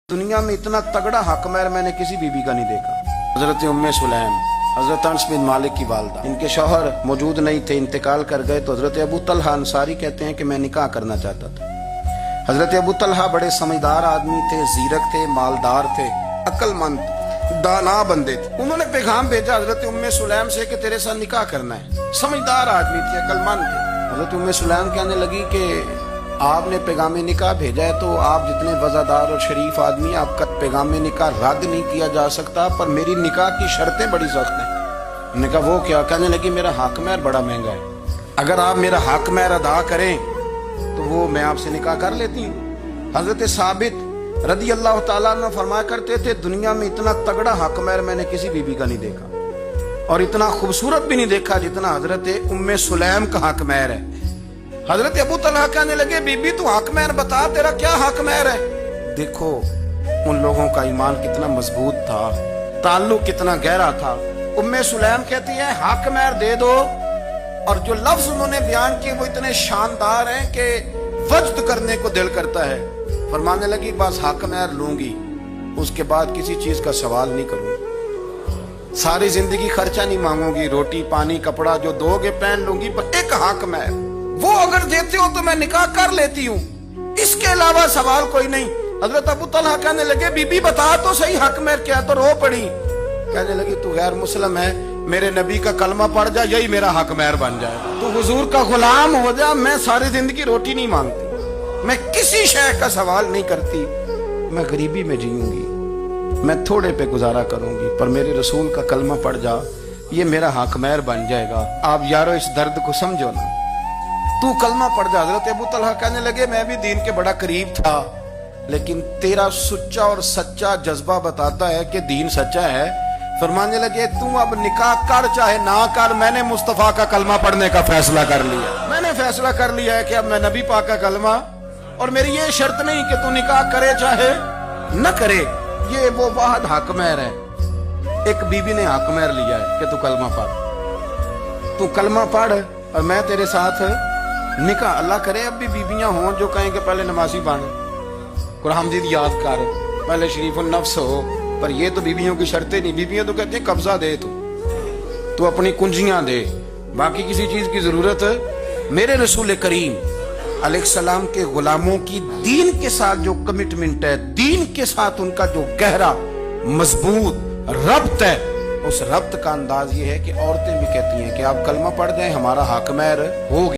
दुनिया में इतना तगड़ा हकमैर मैंने किसी बीबी का नहीं देखा। हजरत उम्मे सुलैम, हजरत अनस बिन मालिक की वालदा, इनके शौहर मौजूद नहीं थे, इंतकाल कर गए। तो हजरत अबू तलहा अंसारी कहते हैं कि मैं निकाह करना चाहता था। हजरत अबू तलहा बड़े समझदार आदमी थे, जीरक थे, मालदार थे, अक्लमंद, दाना बंदे थे। उन्होंने पैगाम भेजा हजरत उम्मे सुलैम से कि तेरे साथ निकाह करना है। समझदार आदमी थे, अक्लमंद थे। हजरत उम्मे सुलैम कहने लगी कि आपने पैगाम निकाह भेजा है तो आप जितने वजादार और शरीफ आदमी, आपका पैगाम निकाह रद्द नहीं किया जा सकता, पर मेरी निकाह की शर्तें बड़ी सख्त हैं। उन्होंने कहा वो क्या? कहने लगी मेरा हक महर बड़ा महंगा है, अगर आप मेरा हक महर अदा करें तो वो मैं आपसे निकाह कर लेती हूँ। हजरत साबित रदी अल्लाह ताला अन्हु फरमाया करते थे, दुनिया में इतना तगड़ा हक महर मैंने किसी बीबी का नहीं देखा और इतना खूबसूरत भी नहीं देखा जितना हजरत उम्मे सुलैम का हक महर है। हजरत अबू तलहा कहने लगे बीबी तू हक महर बता, तेरा क्या हक महर है? देखो उन लोगों का ईमान कितना मजबूत था, ताल्लुक कितना गहरा था। उम्मे सुलैम कहती है हक महर दे दो, और जो लफ्ज उन्होंने बयान किए वो इतने शानदार हैं कि वज्द करने को दिल करता है। फरमाने लगी बस हक महर लूंगी, उसके बाद किसी चीज का सवाल नहीं करूंगी, सारी जिंदगी खर्चा नहीं मांगूंगी, रोटी पानी कपड़ा जो दोगे पहन लूंगी, पर एक हक महर वो अगर देते हो तो मैं निकाह कर लेती हूँ, इसके अलावा सवाल कोई नहीं। हजरत अबू तलहा कहने लगे बीबी बता तो सही हक महर क्या? तो रो पड़ी, कहने लगी तू गैर मुस्लिम है, मेरे नबी का कलमा पढ़ जा, यही मेरा हक महर बन जाए। तू हुजूर का गुलाम हो जा, मैं सारी जिंदगी रोटी नहीं मांगती, मैं किसी शय का सवाल नहीं करती, मैं गरीबी में जीऊंगी, मैं थोड़े पे गुजारा करूंगी, पर मेरे रसूल का कलमा पढ़ जा, ये मेरा हक महर बन जाएगा। आप यारो इस दर्द को समझो ना, तू कलमा पढ़ जा। हजरत अबू तलहा कहने लगे मैं भी दीन के बड़ा करीब था, लेकिन तेरा सच्चा और सच्चा जज्बा बताता है कि दीन सच्चा है। फरमाने लगे तू अब निकाह कर चाहे ना कर, मैंने मुस्तफा का कलमा पढ़ने का फैसला कर लिया। मैंने फैसला कर लिया है कि अब मैं नबी पाक का कलमा, और मेरी ये शर्त नहीं कि तू निकाह करे चाहे न करे, ये वो वाहद हक महर है। एक बीबी ने हक महर लिया है कि तू कलमा पढ़, तू कलमा पढ़ और मैं तेरे साथ निकाह। अल्लाह करे अब भी बीबियां हों जो कहें कि पहले नमाजी बन, कुरान मजीद याद कर, पहले शरीफुन नफ्स हो, पर ये तो बीबियों की शर्तें नहीं। बीबियां तो कहती हैं कब्जा दे, तू अपनी कुंजियां दे, बाकी किसी चीज की जरूरत मेरे रसूल करीम अलैहिस्सलाम के गुलामों की दीन के साथ जो कमिटमेंट है, दीन के साथ उनका जो गहरा मजबूत रब्त है, उस रब्त का अंदाज ये है कि औरतें भी कहती हैं कि आप कलमा पढ़ जाएं, हमारा हक महर हो गया।